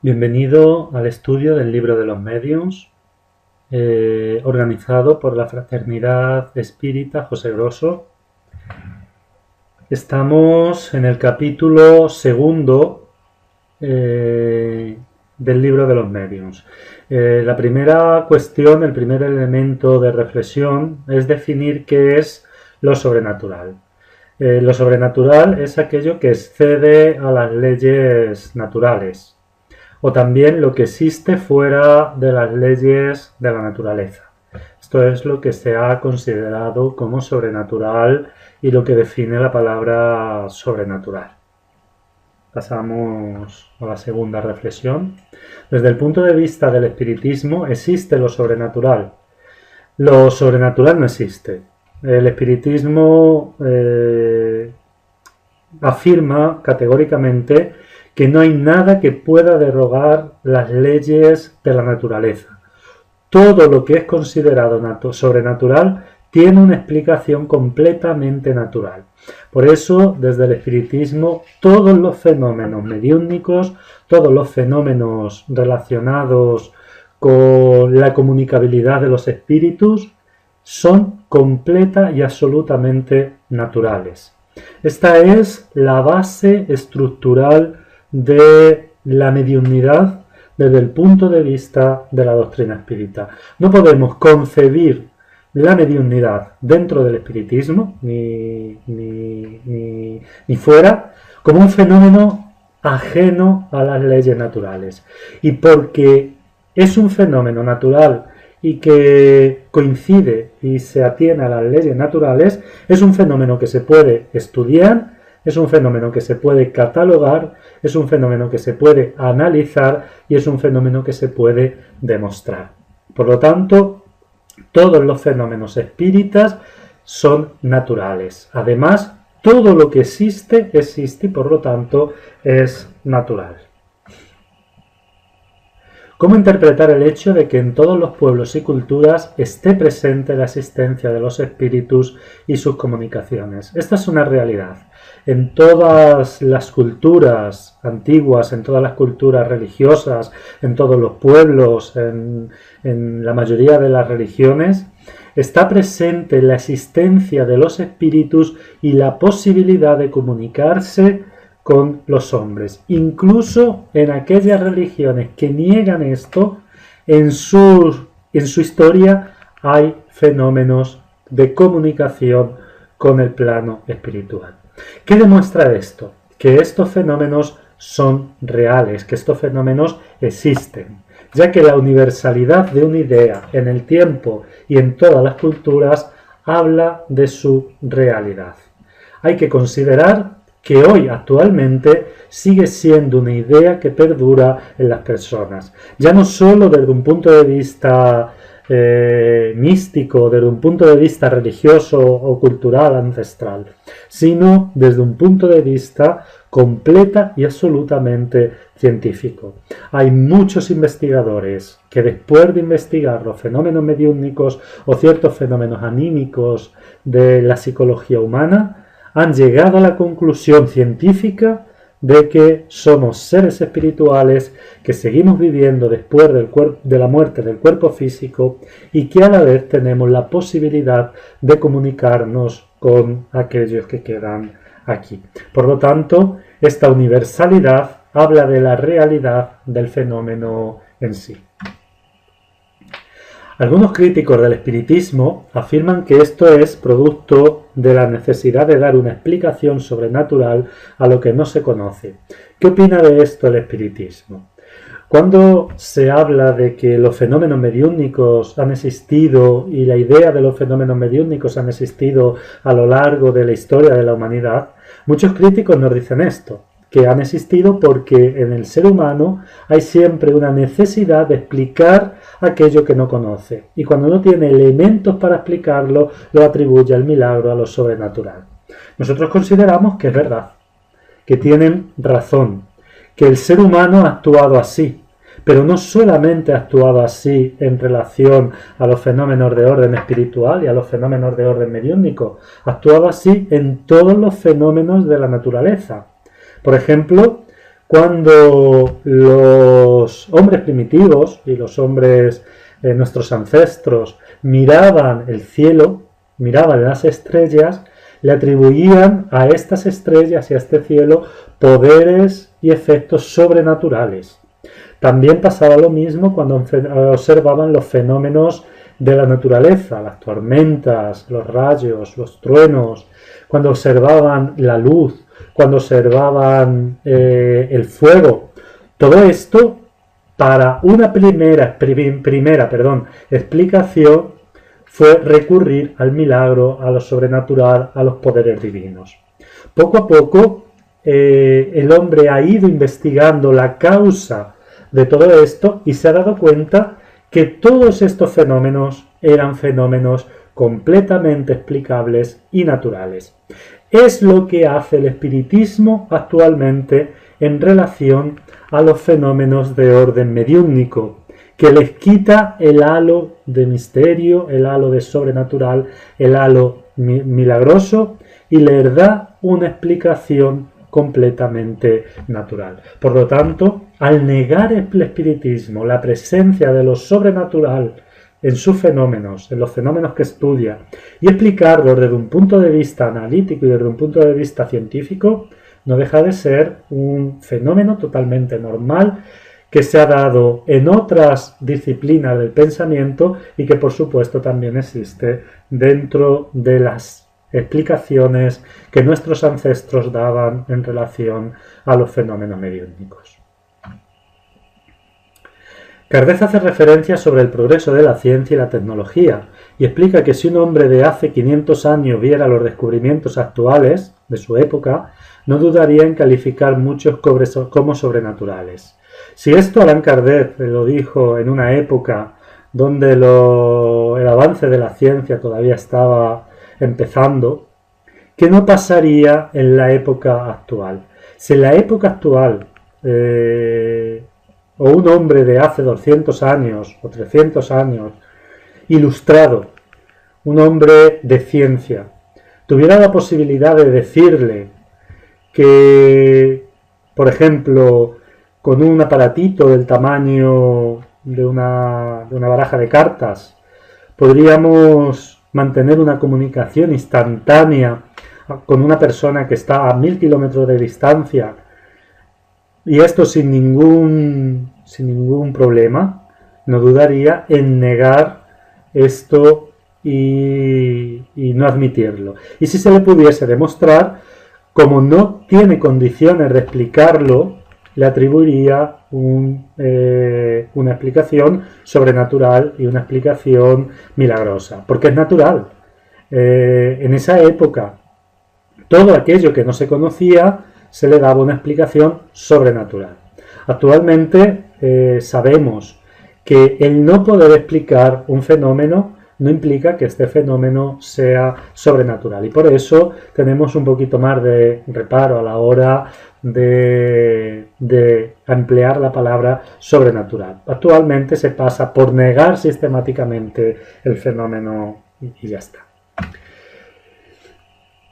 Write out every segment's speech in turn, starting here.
Bienvenido al estudio del Libro de los Mediums, organizado por la Fraternidad Espírita José Grosso. Estamos en el capítulo segundo del Libro de los Mediums. La primera cuestión, el primer elemento de reflexión es definir qué es lo sobrenatural. Lo sobrenatural es aquello que excede a las leyes naturales, o también lo que existe fuera de las leyes de la naturaleza. Esto es lo que se ha considerado como sobrenatural y lo que define la palabra sobrenatural. Pasamos a la segunda reflexión. Desde el punto de vista del espiritismo existe lo sobrenatural. Lo sobrenatural no existe. El espiritismo afirma categóricamente que no hay nada que pueda derogar las leyes de la naturaleza. Todo lo que es considerado sobrenatural tiene una explicación completamente natural. Por eso, desde el espiritismo, todos los fenómenos mediúnicos, todos los fenómenos relacionados con la comunicabilidad de los espíritus, son completa y absolutamente naturales. Esta es la base estructural de la mediunidad desde el punto de vista de la doctrina espírita. No podemos concebir la mediunidad dentro del espiritismo ni fuera como un fenómeno ajeno a las leyes naturales. Y porque es un fenómeno natural y que coincide y se atiene a las leyes naturales, es un fenómeno que se puede estudiar, es un fenómeno que se puede catalogar, es un fenómeno que se puede analizar y es un fenómeno que se puede demostrar. Por lo tanto, todos los fenómenos espíritas son naturales. Además, todo lo que existe y por lo tanto es natural. ¿Cómo interpretar el hecho de que en todos los pueblos y culturas esté presente la existencia de los espíritus y sus comunicaciones? Esta es una realidad. En todas las culturas antiguas, en todas las culturas religiosas, en todos los pueblos, en la mayoría de las religiones, está presente la existencia de los espíritus y la posibilidad de comunicarse con los hombres. Incluso en aquellas religiones que niegan esto, en su historia hay fenómenos de comunicación con el plano espiritual. ¿Qué demuestra esto? Que estos fenómenos son reales, que estos fenómenos existen, ya que la universalidad de una idea en el tiempo y en todas las culturas habla de su realidad. Hay que considerar que hoy actualmente sigue siendo una idea que perdura en las personas, ya no solo desde un punto de vista místico, desde un punto de vista religioso o cultural ancestral, sino desde un punto de vista completa y absolutamente científico. Hay muchos investigadores que después de investigar los fenómenos mediúnicos o ciertos fenómenos anímicos de la psicología humana, han llegado a la conclusión científica de que somos seres espirituales que seguimos viviendo después de la muerte del cuerpo físico y que a la vez tenemos la posibilidad de comunicarnos con aquellos que quedan aquí. Por lo tanto, esta universalidad habla de la realidad del fenómeno en sí. Algunos críticos del espiritismo afirman que esto es producto de la necesidad de dar una explicación sobrenatural a lo que no se conoce. ¿Qué opina de esto el espiritismo? Cuando se habla de que los fenómenos mediúnicos han existido y la idea de los fenómenos mediúnicos han existido a lo largo de la historia de la humanidad, muchos críticos nos dicen esto, que han existido porque en el ser humano hay siempre una necesidad de explicar aquello que no conoce, y cuando no tiene elementos para explicarlo, lo atribuye al milagro, a lo sobrenatural. Nosotros consideramos que es verdad, que tienen razón, que el ser humano ha actuado así, pero no solamente ha actuado así en relación a los fenómenos de orden espiritual y a los fenómenos de orden mediúnico, ha actuado así en todos los fenómenos de la naturaleza. Por ejemplo, cuando los los hombres primitivos y los hombres, nuestros ancestros, miraban el cielo, miraban las estrellas, le atribuían a estas estrellas y a este cielo poderes y efectos sobrenaturales. También pasaba lo mismo cuando observaban los fenómenos de la naturaleza, las tormentas, los rayos, los truenos, cuando observaban la luz, cuando observaban el fuego. Todo esto, para una primera explicación, fue recurrir al milagro, a lo sobrenatural, a los poderes divinos. Poco a poco, el hombre ha ido investigando la causa de todo esto y se ha dado cuenta que todos estos fenómenos eran fenómenos completamente explicables y naturales. Es lo que hace el espiritismo actualmente en relación a los fenómenos de orden mediúnico, que les quita el halo de misterio, el halo de sobrenatural, el halo milagroso y les da una explicación completamente natural. Por lo tanto, al negar el espiritismo la presencia de lo sobrenatural en sus fenómenos, en los fenómenos que estudia, y explicarlo desde un punto de vista analítico y desde un punto de vista científico, no deja de ser un fenómeno totalmente normal que se ha dado en otras disciplinas del pensamiento y que por supuesto también existe dentro de las explicaciones que nuestros ancestros daban en relación a los fenómenos mediúnicos. Kardec hace referencia sobre el progreso de la ciencia y la tecnología y explica que si un hombre de hace 500 años viera los descubrimientos actuales de su época, no dudaría en calificar muchos como sobrenaturales. Si esto Allan Kardec lo dijo en una época donde el avance de la ciencia todavía estaba empezando, ¿qué no pasaría en la época actual? Si en la época actual o un hombre de hace 200 años o 300 años, ilustrado, un hombre de ciencia, tuviera la posibilidad de decirle que, por ejemplo, con un aparatito del tamaño de una baraja de cartas, podríamos mantener una comunicación instantánea con una persona que está a 1000 kilómetros de distancia, y esto sin ningún problema, no dudaría en negar esto y no admitirlo. Y si se le pudiese demostrar, como no tiene condiciones de explicarlo, le atribuiría una explicación sobrenatural y una explicación milagrosa, porque es natural. En esa época, todo aquello que no se conocía se le daba una explicación sobrenatural. Actualmente sabemos que el no poder explicar un fenómeno no implica que este fenómeno sea sobrenatural, y por eso tenemos un poquito más de reparo a la hora de emplear la palabra sobrenatural. Actualmente se pasa por negar sistemáticamente el fenómeno y ya está.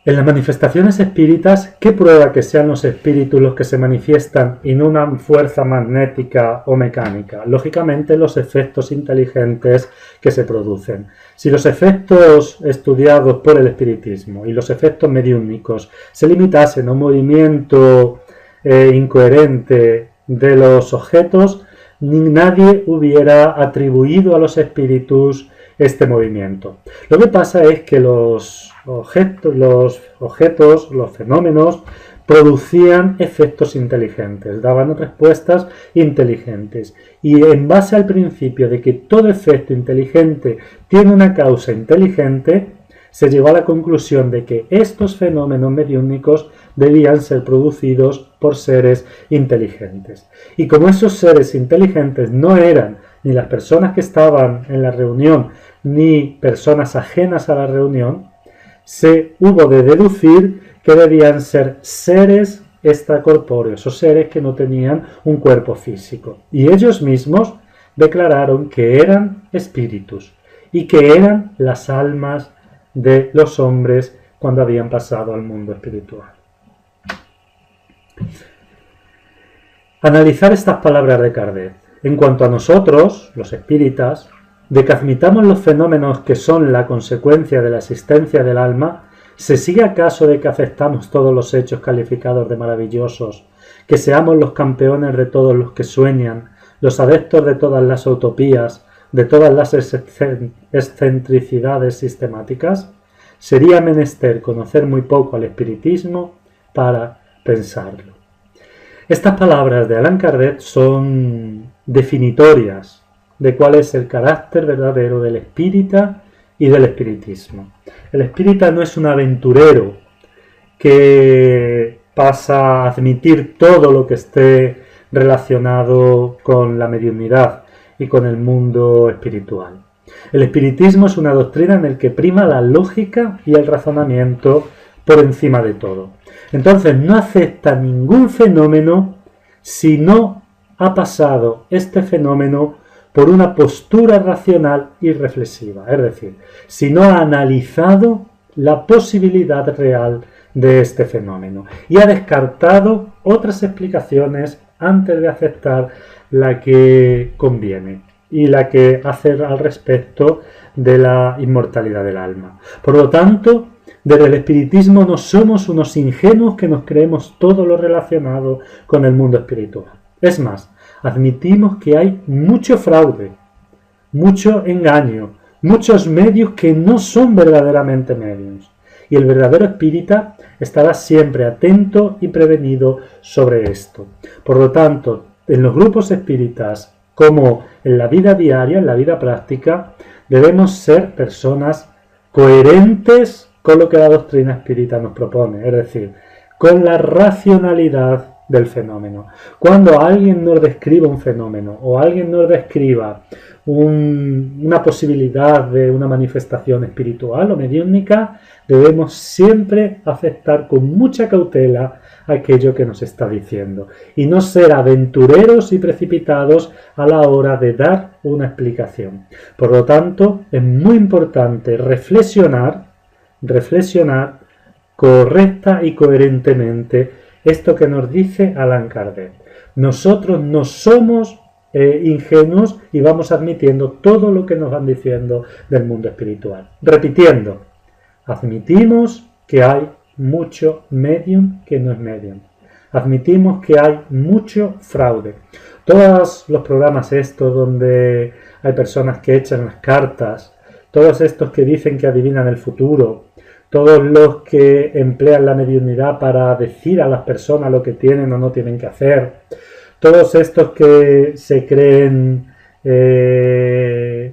En las manifestaciones espíritas, ¿qué prueba que sean los espíritus los que se manifiestan y no una fuerza magnética o mecánica? Lógicamente, los efectos inteligentes que se producen. Si los efectos estudiados por el espiritismo y los efectos mediúnicos se limitasen a un movimiento incoherente de los objetos, nadie hubiera atribuido a los espíritus este movimiento. Lo que pasa es que los objetos, los fenómenos, producían efectos inteligentes, daban respuestas inteligentes. Y en base al principio de que todo efecto inteligente tiene una causa inteligente, se llegó a la conclusión de que estos fenómenos mediúnicos debían ser producidos por seres inteligentes. Y como esos seres inteligentes no eran ni las personas que estaban en la reunión, ni personas ajenas a la reunión, se hubo de deducir que debían ser seres extracorpóreos o seres que no tenían un cuerpo físico. Y ellos mismos declararon que eran espíritus y que eran las almas de los hombres cuando habían pasado al mundo espiritual. Analizar estas palabras de Kardec. En cuanto a nosotros, los espíritas, de que admitamos los fenómenos que son la consecuencia de la existencia del alma, ¿se sigue acaso de que aceptamos todos los hechos calificados de maravillosos, que seamos los campeones de todos los que sueñan, los adeptos de todas las utopías, de todas las excentricidades sistemáticas? Sería menester conocer muy poco al espiritismo para pensarlo. Estas palabras de Allan Kardec son definitorias de cuál es el carácter verdadero del espírita y del espiritismo. El espírita no es un aventurero que pasa a admitir todo lo que esté relacionado con la mediunidad y con el mundo espiritual. El espiritismo es una doctrina en la que prima la lógica y el razonamiento por encima de todo. Entonces no acepta ningún fenómeno si no ha pasado este fenómeno por una postura racional y reflexiva, es decir, si no ha analizado la posibilidad real de este fenómeno y ha descartado otras explicaciones antes de aceptar la que conviene y la que hace al respecto de la inmortalidad del alma. Por lo tanto, desde el espiritismo no somos unos ingenuos que nos creemos todo lo relacionado con el mundo espiritual. Es más, admitimos que hay mucho fraude, mucho engaño, muchos medios que no son verdaderamente medios. Y el verdadero espírita estará siempre atento y prevenido sobre esto. Por lo tanto, en los grupos espíritas, como en la vida diaria, en la vida práctica, debemos ser personas coherentes con lo que la doctrina espírita nos propone, es decir, con la racionalidad del fenómeno. Cuando alguien nos describa un fenómeno o alguien nos describa una posibilidad de una manifestación espiritual o mediúnica, debemos siempre aceptar con mucha cautela aquello que nos está diciendo y no ser aventureros y precipitados a la hora de dar una explicación. Por lo tanto, es muy importante reflexionar correcta y coherentemente esto que nos dice Allan Kardec. Nosotros no somos ingenuos y vamos admitiendo todo lo que nos van diciendo del mundo espiritual. Repitiendo, admitimos que hay mucho medium que no es medium. Admitimos que hay mucho fraude. Todos los programas estos donde hay personas que echan las cartas, todos estos que dicen que adivinan el futuro, todos los que emplean la mediunidad para decir a las personas lo que tienen o no tienen que hacer, todos estos que se creen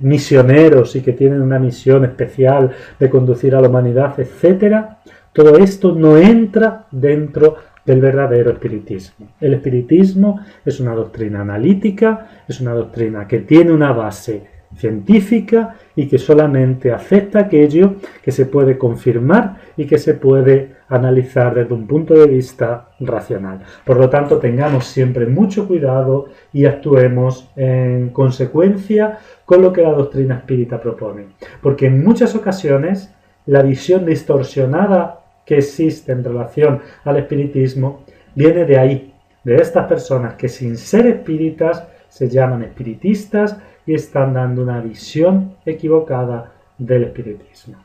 misioneros y que tienen una misión especial de conducir a la humanidad, etc., todo esto no entra dentro del verdadero espiritismo. El espiritismo es una doctrina analítica, es una doctrina que tiene una base científica y que solamente acepta aquello que se puede confirmar y que se puede analizar desde un punto de vista racional. Por lo tanto, tengamos siempre mucho cuidado y actuemos en consecuencia con lo que la doctrina espírita propone, porque en muchas ocasiones la visión distorsionada que existe en relación al espiritismo viene de ahí, de estas personas que sin ser espíritas se llaman espiritistas y están dando una visión equivocada del espiritismo.